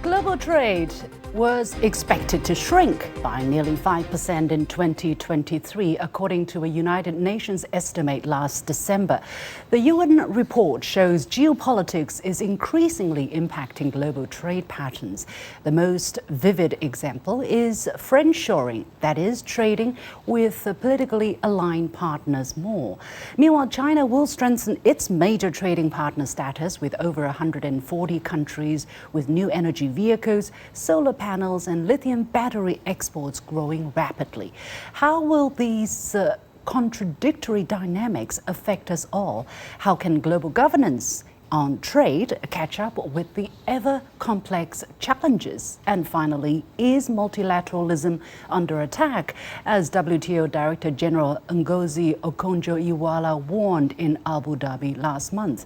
Global trade was expected to shrink by nearly 5% in 2023, according to a United Nations estimate last December. The UN report shows geopolitics is increasingly impacting global trade patterns. The most vivid example is friendshoring, that is, trading with politically aligned partners more. Meanwhile, China will strengthen its major trading partner status with over 140 countries with new energy vehicles, solar panels and lithium battery exports growing rapidly. How will these contradictory dynamics affect us all? How can global governance on trade catch up with the ever-complex challenges? And finally, is multilateralism under attack, as WTO Director-General Ngozi Okonjo-Iweala warned in Abu Dhabi last month?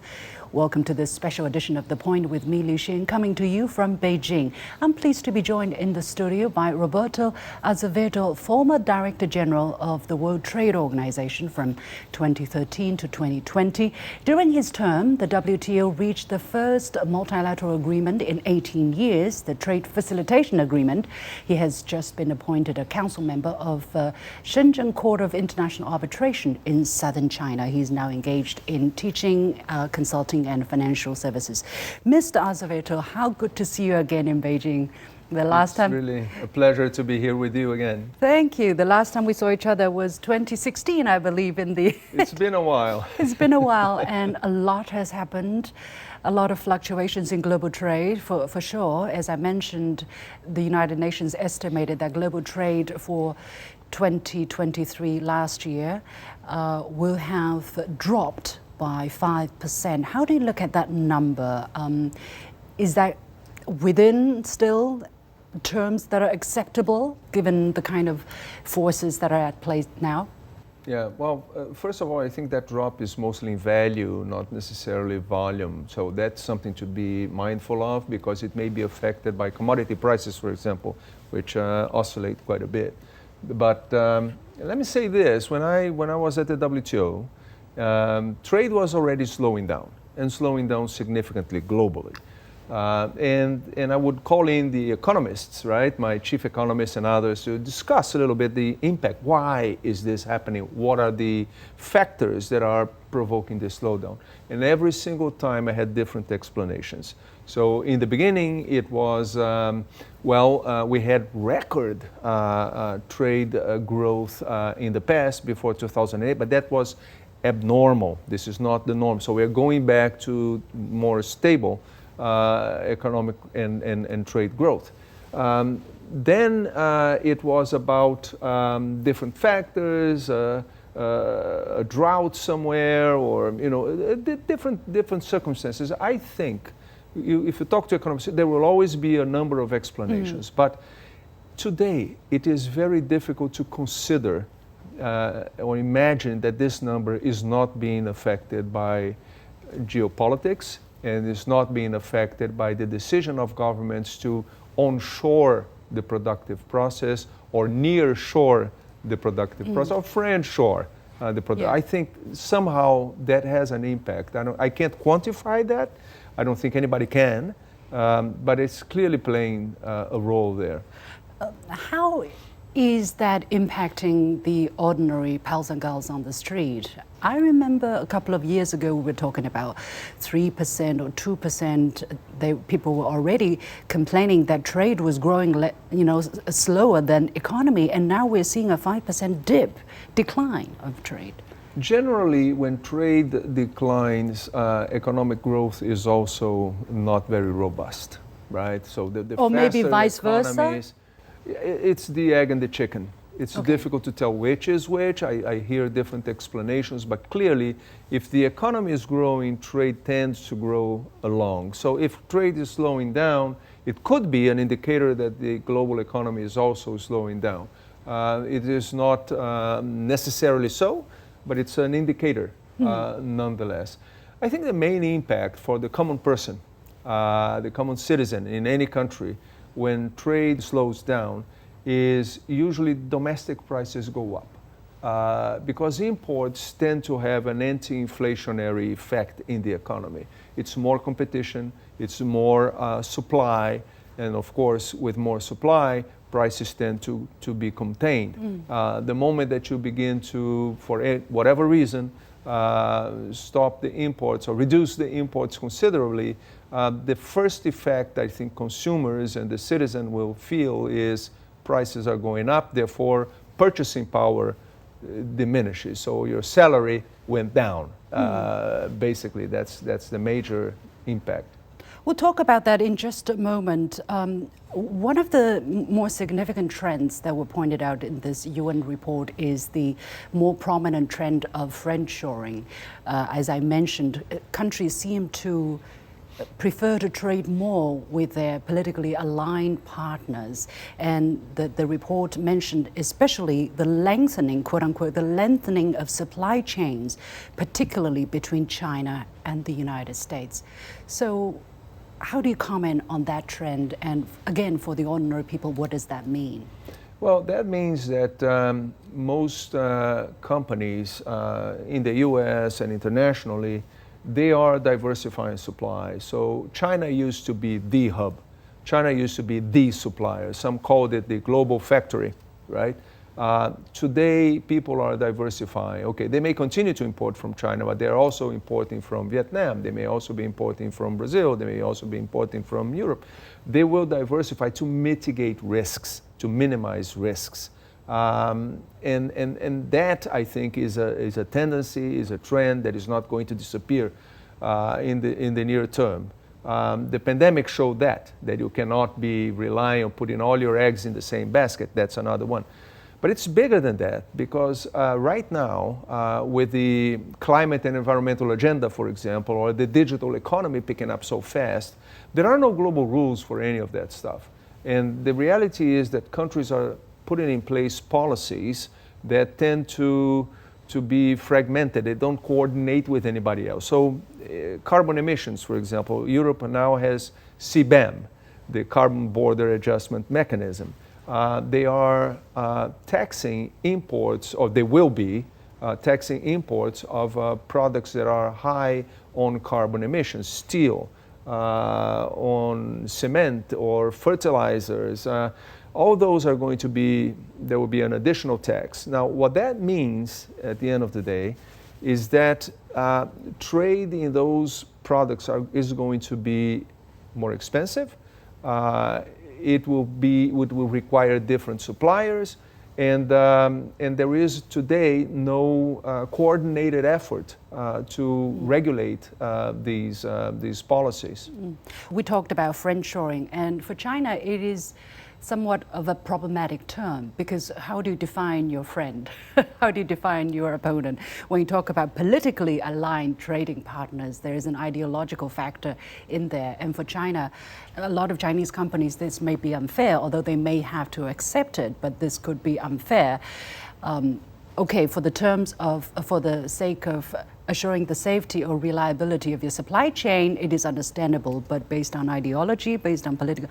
Welcome to this special edition of The Point with me, Liu Xin, coming to you from Beijing. I'm pleased to be joined in the studio by Roberto Azevedo, former Director-General of the World Trade Organization from 2013 to 2020. During his term, the WTO reached the first multilateral agreement in 18 years, the Trade Facilitation Agreement. He has just been appointed a council member of Shenzhen Court of International Arbitration in southern China. He's now engaged in teaching, consulting and financial services. Mr. Azevedo, how good to see you again in Beijing. It's really a pleasure to be here with you again. Thank you. The last time we saw each other was 2016, I believe, in the... It's been a while. It's been a while, and a lot has happened. A lot of fluctuations in global trade, for sure. As I mentioned, the United Nations estimated that global trade for 2023 last year will have dropped by 5%. How do you look at that number? Is that within still terms that are acceptable given the kind of forces that are at play now? Yeah, well, first of all, I think that drop is mostly in value, not necessarily volume. So that's something to be mindful of, because it may be affected by commodity prices, for example, which oscillate quite a bit. But let me say this, when I was at the WTO, trade was already slowing down, and slowing down significantly globally. And I would call in the economists, right, my chief economists and others, to discuss a little bit the impact. Why is this happening? What are the factors that are provoking this slowdown? And every single time I had different explanations. So in the beginning, it was, we had record trade growth in the past before 2008, but that was abnormal. This is not the norm. So we're going back to more stable economic and trade growth. Then it was about different factors, a drought somewhere, or different circumstances. I think if you talk to economists, there will always be a number of explanations. But today it is very difficult to consider or imagine that this number is not being affected by geopolitics, and is not being affected by the decision of governments to onshore the productive process, or nearshore the productive process, or friendshore the product. Yeah. I think somehow that has an impact. I can't quantify that. I don't think anybody can, but it's clearly playing a role there. How is that impacting the ordinary pals and girls on the street? I remember a couple of years ago we were talking about 3% or 2%. People were already complaining that trade was growing, slower than economy, and now we're seeing a 5% decline of trade. Generally, when trade declines, economic growth is also not very robust, right? So the or maybe vice versa. It's the egg and the chicken. It's difficult to tell which is which. I hear different explanations, but clearly, if the economy is growing, trade tends to grow along. So if trade is slowing down, it could be an indicator that the global economy is also slowing down. It is not necessarily so, but it's an indicator nonetheless. I think the main impact for the common person, the common citizen in any country, when trade slows down, is usually domestic prices go up. Because imports tend to have an anti-inflationary effect in the economy. It's more competition, it's more supply, And of course, with more supply, prices tend to be contained. The moment that you begin to, for whatever reason, stop the imports or reduce the imports considerably, the first effect I think consumers and the citizen will feel is prices are going up, therefore purchasing power diminishes. So your salary went down. Basically, that's the major impact. We'll talk about that in just a moment. One of the more significant trends that were pointed out in this UN report is the more prominent trend of friendshoring. As I mentioned, countries seem to prefer to trade more with their politically aligned partners. And the report mentioned especially the lengthening, quote unquote, the lengthening of supply chains, particularly between China and the United States. So how do you comment on that trend? And again, for the ordinary people, what does that mean? Well, that means that most companies in the US and internationally, they are diversifying supply. So China used to be the hub. China used to be the supplier. Some called it the global factory, right? Today, people are diversifying. Okay, they may continue to import from China, but they're also importing from Vietnam. They may also be importing from Brazil. They may also be importing from Europe. They will diversify to mitigate risks, to minimize risks. And that, I think, is a tendency, is a trend that is not going to disappear in the near term. The pandemic showed that you cannot be relying on putting all your eggs in the same basket. That's another one. But it's bigger than that because right now, with the climate and environmental agenda, for example, or the digital economy picking up so fast, there are no global rules for any of that stuff. And the reality is that countries are putting in place policies that tend to be fragmented. They don't coordinate with anybody else. So carbon emissions, for example, Europe now has CBAM, the Carbon Border Adjustment Mechanism. They are taxing imports, or they will be taxing imports of products that are high on carbon emissions, steel, on cement or fertilizers. All those are going to be, there will be an additional tax. Now, what that means at the end of the day is that trade in those products is going to be more expensive. It will require different suppliers, and there is today no coordinated effort to regulate these policies. We talked about friendshoring, and for China, it is somewhat of a problematic term because how do you define your friend? How do you define your opponent? When you talk about politically aligned trading partners, there is an ideological factor in there. And for China, a lot of Chinese companies, this may be unfair, although they may have to accept it, but this could be unfair. Okay, for the sake of assuring the safety or reliability of your supply chain, it is understandable, but based on ideology, based on political,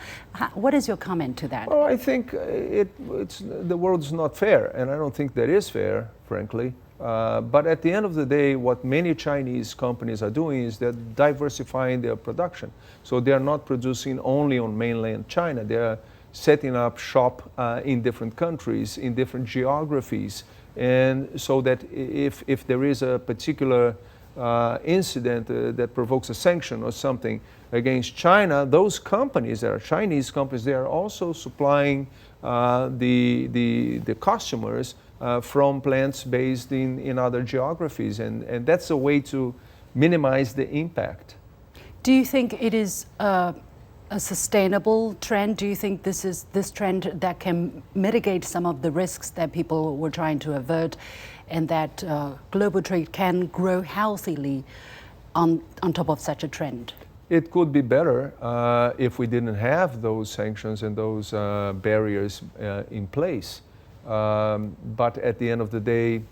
what is your comment to that? Well, I think the world's not fair, and I don't think that is fair, frankly. But at the end of the day, what many Chinese companies are doing is they're diversifying their production. So they are not producing only on mainland China. They are setting up shop in different countries, in different geographies. And so that if there is a particular incident that provokes a sanction or something against China, those companies that are Chinese companies, they are also supplying the customers from plants based in other geographies. And that's a way to minimize the impact. Do you think it is a sustainable trend? Do you think this is this trend that can mitigate some of the risks that people were trying to avert, and that global trade can grow healthily on top of such a trend? It could be better if we didn't have those sanctions and those barriers in place. But at the end of the day,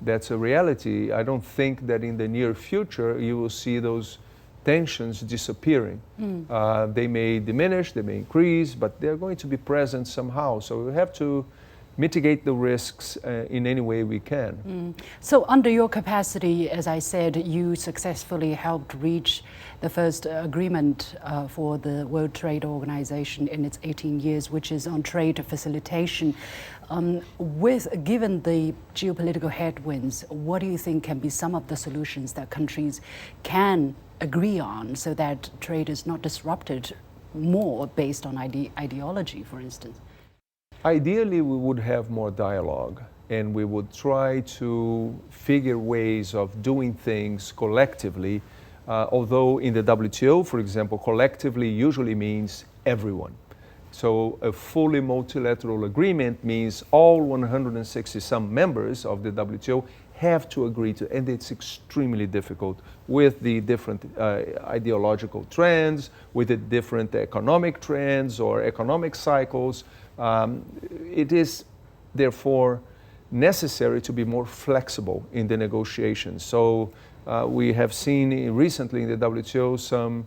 that's a reality. I don't think that in the near future you will see those tensions disappearing. They may diminish, they may increase, but they're going to be present somehow. So we have to mitigate the risks in any way we can. So under your capacity, as I said, you successfully helped reach the first agreement for the World Trade Organization in its 18 years, which is on trade facilitation. Given the geopolitical headwinds, what do you think can be some of the solutions that countries can agree on so that trade is not disrupted more based on ideology, for instance? Ideally, we would have more dialogue, and we would try to figure ways of doing things collectively, although in the WTO, for example, collectively usually means everyone. So a fully multilateral agreement means all 160-some members of the WTO have to agree to, and it's extremely difficult with the different ideological trends, with the different economic trends or economic cycles. It is therefore necessary to be more flexible in the negotiations. So we have seen recently in the WTO some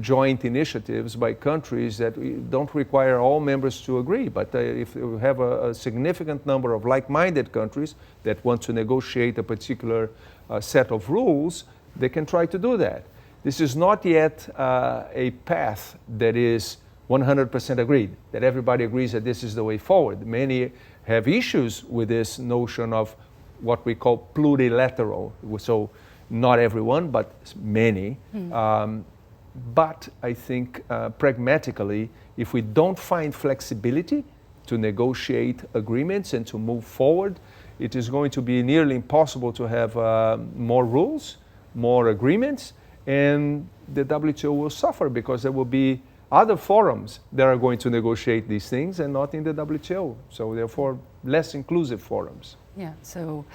joint initiatives by countries that don't require all members to agree, but if you have a significant number of like-minded countries that want to negotiate a particular set of rules, they can try to do that. This is not yet a path that is 100% agreed, that everybody agrees that this is the way forward. Many have issues with this notion of what we call plurilateral, so not everyone, but many. But I think pragmatically, if we don't find flexibility to negotiate agreements and to move forward, it is going to be nearly impossible to have more rules, more agreements, and the WTO will suffer because there will be other forums that are going to negotiate these things and not in the WTO. So therefore, less inclusive forums. Yeah, so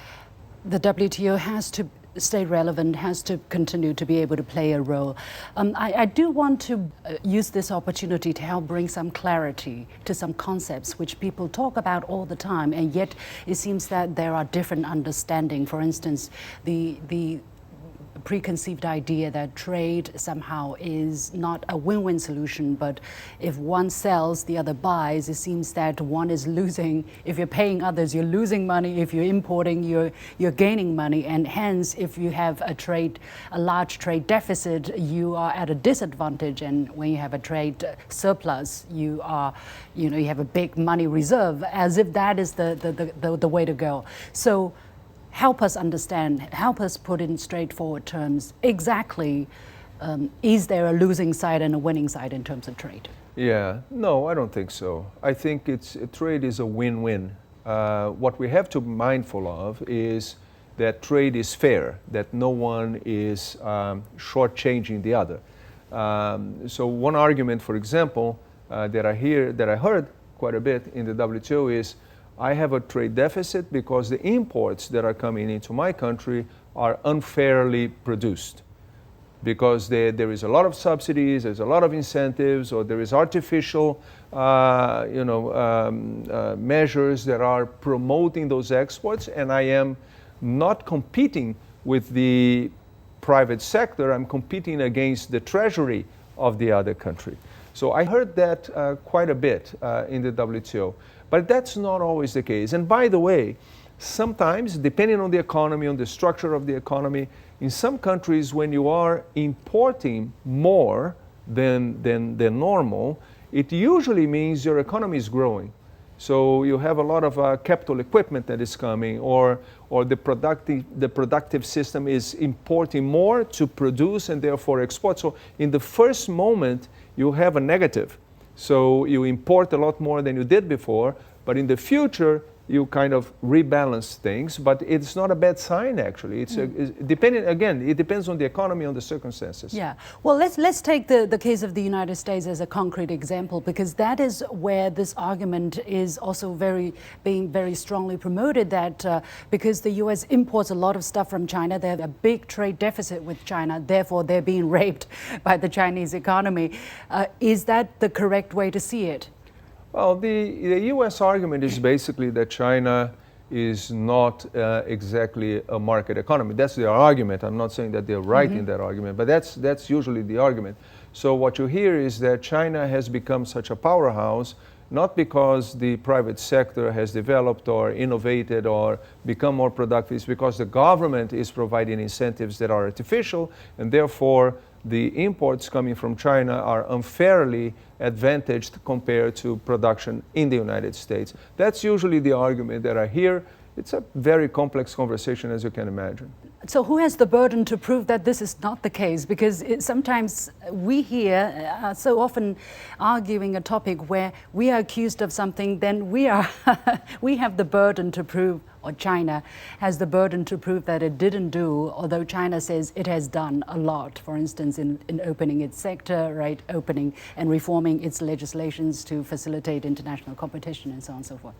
the WTO has to stay relevant, has to continue to be able to play a role. I do want to use this opportunity to help bring some clarity to some concepts which people talk about all the time, and yet it seems that there are different understanding. For instance, the preconceived idea that trade somehow is not a win-win solution, but if one sells, the other buys, it seems that one is losing. If you're paying others, you're losing money. If you're importing, you're gaining money. And hence, if you have a large trade deficit, you are at a disadvantage. And when you have a trade surplus, you have a big money reserve, as if that is the way to go. So help us understand, help us put in straightforward terms, exactly, is there a losing side and a winning side in terms of trade? Yeah, no, I don't think so. I think trade is a win-win. What we have to be mindful of is that trade is fair, that no one is shortchanging the other. So one argument, for example, that I heard quite a bit in the WTO is, I have a trade deficit because the imports that are coming into my country are unfairly produced. Because there is a lot of subsidies, there's a lot of incentives, or there is artificial measures that are promoting those exports, and I am not competing with the private sector, I'm competing against the treasury of the other country. So I heard that quite a bit in the WTO. But that's not always the case. And by the way, sometimes, depending on the economy, on the structure of the economy, in some countries, when you are importing more than normal, it usually means your economy is growing. So you have a lot of capital equipment that is coming, or the productive system is importing more to produce and therefore export. So in the first moment, you have a negative. So you import a lot more than you did before, but in the future, you kind of rebalance things, but it's not a bad sign, actually. It's depending, again, it depends on the economy, on the circumstances. Yeah. Well, let's take the case of the United States as a concrete example, because that is where this argument is also being very strongly promoted, that because the U.S. imports a lot of stuff from China, they have a big trade deficit with China, therefore they're being raped by the Chinese economy. Is that the correct way to see it? Well, the U.S. argument is basically that China is not exactly a market economy. That's their argument. I'm not saying that they're right in that argument, but that's usually the argument. So what you hear is that China has become such a powerhouse not because the private sector has developed or innovated or become more productive. It's because the government is providing incentives that are artificial, and therefore the imports coming from China are unfairly advantaged compared to production in the United States. That's usually the argument that I hear. It's a very complex conversation, as you can imagine. So who has the burden to prove that this is not the case? Because sometimes we hear so often arguing a topic where we are accused of something, then we have the burden to prove, or China has the burden to prove that it didn't do, although China says it has done a lot, for instance, in opening its sector, right, opening and reforming its legislations to facilitate international competition and so on and so forth.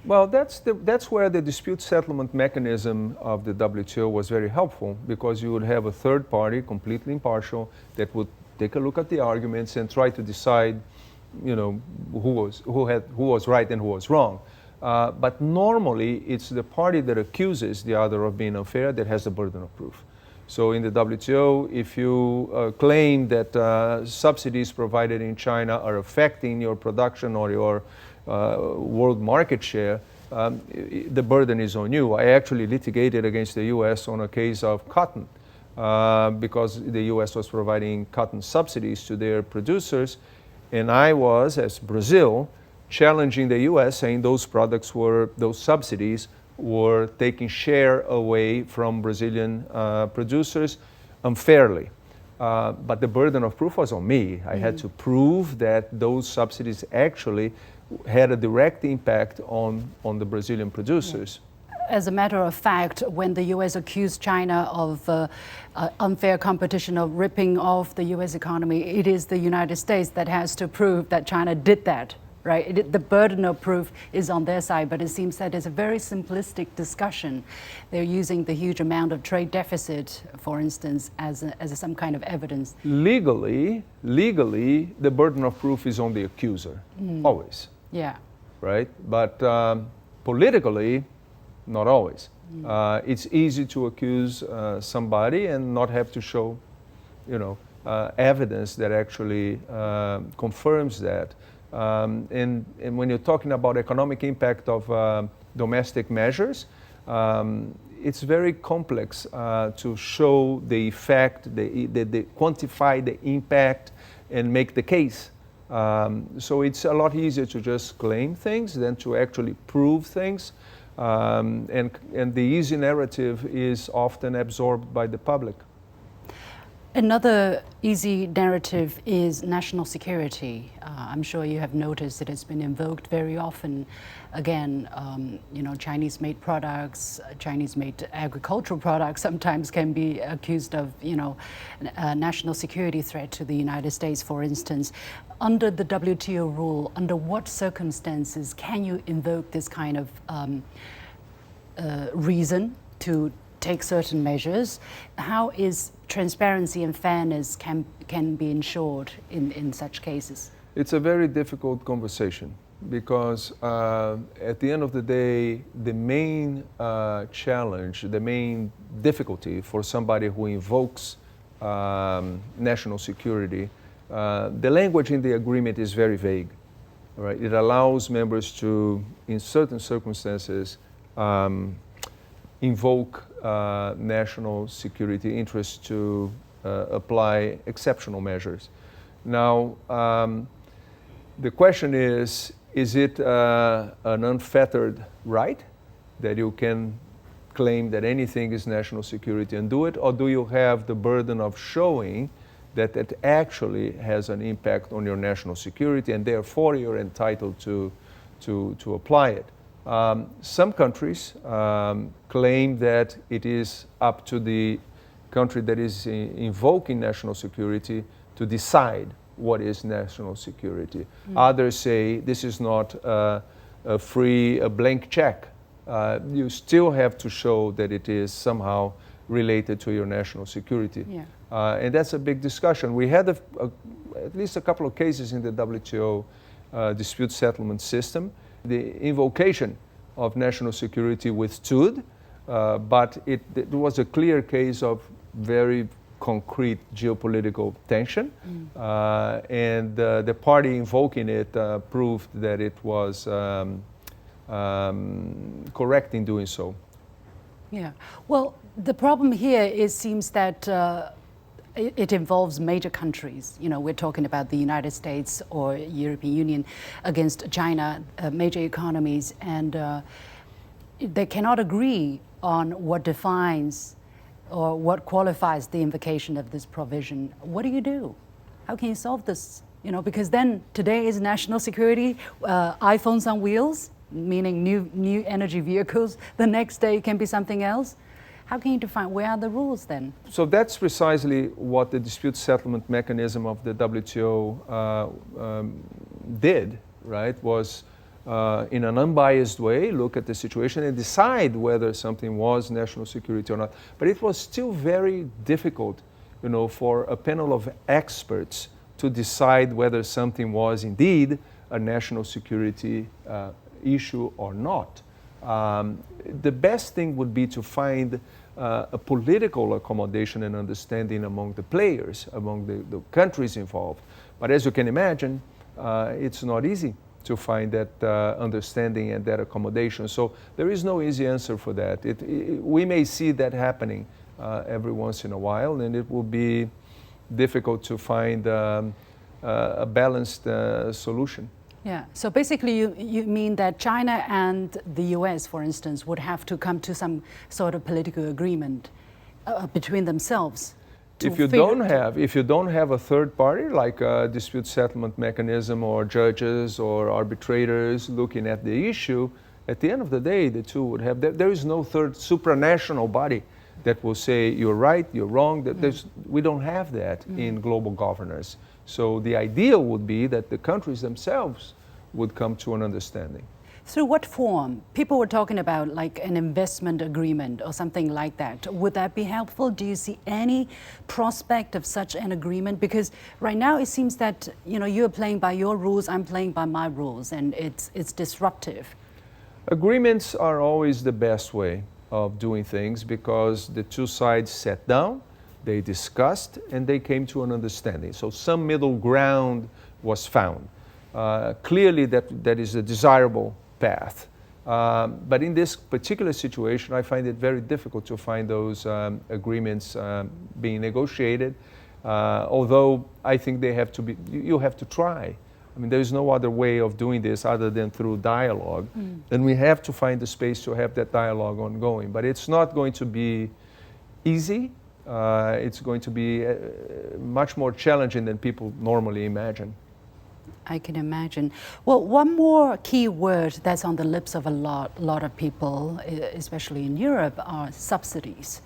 Well, that's where the dispute settlement mechanism of the WTO was very helpful, because you would have a third party, completely impartial, that would take a look at the arguments and try to decide, who was right and who was wrong. But normally, it's the party that accuses the other of being unfair that has the burden of proof. So in the WTO, if you claim that subsidies provided in China are affecting your production or your world market share, the burden is on you. I actually litigated against the U.S. on a case of cotton because the U.S. was providing cotton subsidies to their producers, and I was, as Brazil, challenging the U.S., saying those subsidies were taking share away from Brazilian producers unfairly. But the burden of proof was on me. I had to prove that those subsidies actually had a direct impact on the Brazilian producers. As a matter of fact, when the U.S. accused China of unfair competition, of ripping off the U.S. economy, it is the United States that has to prove that China did that, right? The burden of proof is on their side, but it seems that it's a very simplistic discussion. They're using the huge amount of trade deficit, for instance, as some kind of evidence. Legally, the burden of proof is on the accuser, always. Yeah. Right? But politically, not always. It's easy to accuse somebody and not have to show, evidence that actually confirms that. And when you're talking about economic impact of domestic measures, it's very complex to show the effect, the quantify the impact and make the case. So it's a lot easier to just claim things than to actually prove things. And the easy narrative is often absorbed by the public. Another easy narrative is national security. I'm sure you have noticed it has been invoked very often. Again, Chinese-made products, Chinese-made agricultural products sometimes can be accused of, a national security threat to the United States, for instance. Under the WTO rule, under what circumstances can you invoke this kind of reason to take certain measures? How is transparency and fairness can be ensured in such cases? It's a very difficult conversation because at the end of the day, the main challenge, the main difficulty for somebody who invokes national security, the language in the agreement is very vague. Right? It allows members to, in certain circumstances, invoke national security interests to apply exceptional measures. Now, the question is it an unfettered right that you can claim that anything is national security and do it, or do you have the burden of showing that it actually has an impact on your national security and therefore you're entitled to apply it? Some countries claim that it is up to the country that is invoking national security to decide what is national security. Others say this is not a blank check. You still have to show that it is somehow related to your national security. Yeah. And that's a big discussion. We had at least a couple of cases in the WTO dispute settlement system. The invocation of national security withstood, but it was a clear case of very concrete geopolitical tension, and the party invoking it proved that it was correct in doing so. Yeah. Well, the problem here is seems that it involves major countries. You know, we're talking about the United States or European Union against China, major economies, and they cannot agree on what defines or what qualifies the invocation of this provision. What do you do? How can you solve this? You know, because then today is national security, iPhones on wheels, meaning new energy vehicles. The next day it can be something else. How can you define where are the rules then? So that's precisely what the dispute settlement mechanism of the WTO did, right? Was in an unbiased way, look at the situation and decide whether something was national security or not. But it was still very difficult, you know, for a panel of experts to decide whether something was indeed a national security issue or not. The best thing would be to find a political accommodation and understanding among the players, among the countries involved. But as you can imagine, it's not easy to find that understanding and that accommodation. So there is no easy answer for that. We may see that happening every once in a while, and it will be difficult to find a balanced solution. Yeah, so basically you mean that China and the US, for instance, would have to come to some sort of political agreement between themselves. If you don't have a third party like a dispute settlement mechanism or judges or arbitrators looking at the issue, at the end of the day, the two would have, there is no third supranational body that will say you're right, you're wrong. We don't have that in global governance. So the ideal would be that the countries themselves would come to an understanding. Through what form? People were talking about like an investment agreement or something like that. Would that be helpful? Do you see any prospect of such an agreement? Because right now it seems that, you know, you're playing by your rules, I'm playing by my rules, and it's disruptive. Agreements are always the best way of doing things because the two sides sat down, they discussed, and they came to an understanding. So some middle ground was found. Clearly that is a desirable path. But in this particular situation, I find it very difficult to find those agreements being negotiated, although I think they have to be, you have to try. I mean, there is no other way of doing this other than through dialogue. And we have to find the space to have that dialogue ongoing. But it's not going to be easy. It's going to be much more challenging than people normally imagine. I can imagine. Well, one more key word that's on the lips of a lot of people, especially in Europe, are subsidies.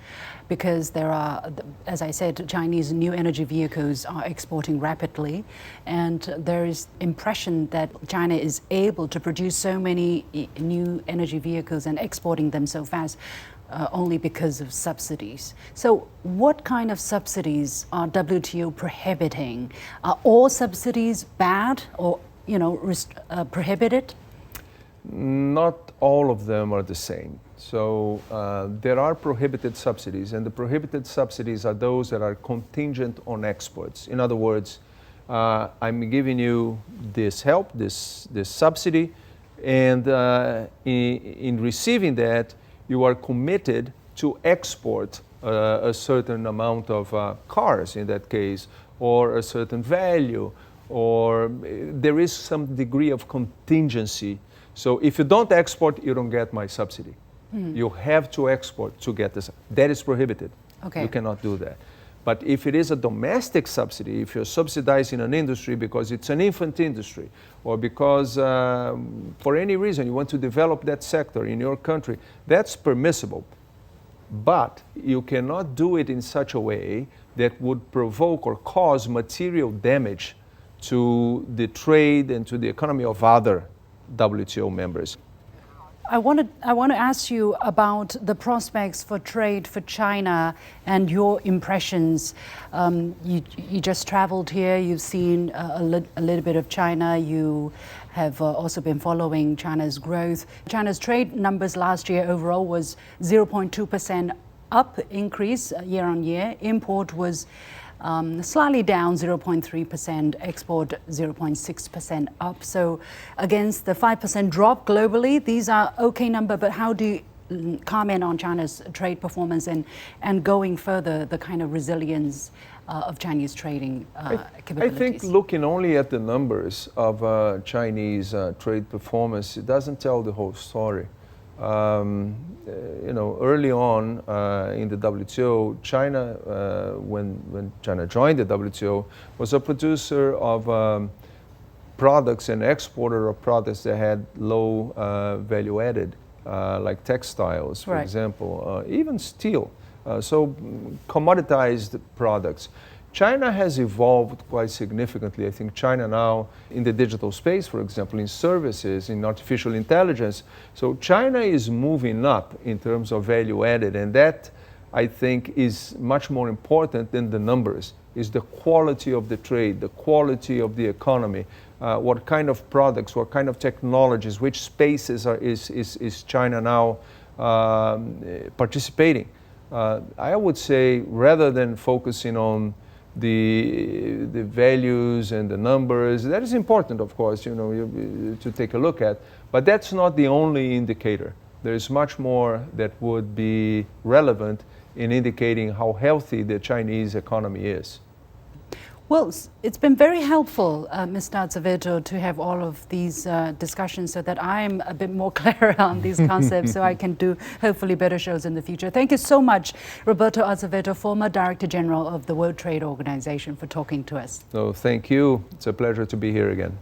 Because there are, as I said, Chinese new energy vehicles are exporting rapidly, and there is impression that China is able to produce so many new energy vehicles and exporting them so fast only because of subsidies. So what kind of subsidies are WTO prohibiting? Are all subsidies bad or, you know, prohibited? Not all of them are the same. So there are prohibited subsidies, and the prohibited subsidies are those that are contingent on exports. In other words, I'm giving you this help, this subsidy, and in receiving that, you are committed to export a certain amount of cars in that case, or a certain value, or there is some degree of contingency. So if you don't export, you don't get my subsidy. You have to export to get this. That is prohibited. Okay. You cannot do that. But if it is a domestic subsidy, if you're subsidizing an industry because it's an infant industry, or because for any reason you want to develop that sector in your country, that's permissible. But you cannot do it in such a way that would provoke or cause material damage to the trade and to the economy of other WTO members. I want to ask you about the prospects for trade for China and your impressions. You just traveled here, you've seen a little bit of China, you have also been following China's growth. China's trade numbers last year overall was 0.2% up increase year on year. Import was slightly down 0.3%, export 0.6% up. So against the 5% drop globally, these are okay number, but how do you comment on China's trade performance and going further, the kind of resilience of Chinese trading capabilities? I think looking only at the numbers of Chinese trade performance, it doesn't tell the whole story. Early on in the WTO, China, when China joined the WTO, was a producer of products and exporter of products that had low value added, like textiles, for example, even steel. So commoditized products. China has evolved quite significantly. I think China now in the digital space, for example, in services, in artificial intelligence. So China is moving up in terms of value added, and that I think is much more important than the numbers, is the quality of the trade, the quality of the economy, what kind of products, what kind of technologies, which spaces is China now participating. I would say rather than focusing on the values and the numbers, that is important, of course, to take a look at, but that's not the only indicator. There is much more that would be relevant in indicating how healthy the Chinese economy is. Well, it's been very helpful, Mr. Azevedo, to have all of these discussions so that I'm a bit more clear on these concepts so I can do hopefully better shows in the future. Thank you so much, Roberto Azevedo, former Director-General of the World Trade Organization, for talking to us. No, thank you. It's a pleasure to be here again.